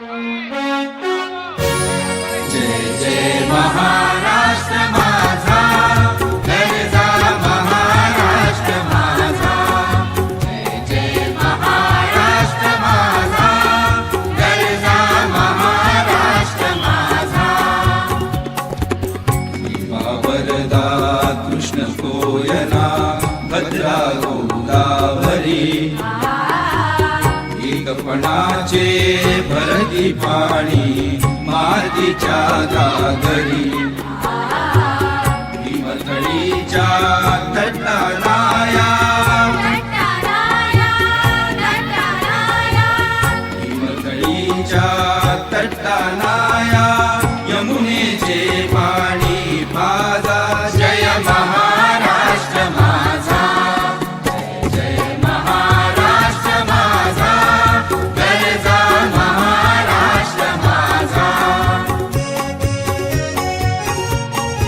जय जय महाराष्ट्र माझा, गरजा महाराष्ट्र माझा. जय जय महाराष्ट्र माझा, गरजा महाराष्ट्र माझा. भीमा वरदा कृष्ण कोयना, भद्रा गोदावरी. एकपणाचे भरती पाणी, मातीच्या घागरी. भीमथडीच्या तटाराया, भीमथडीच्या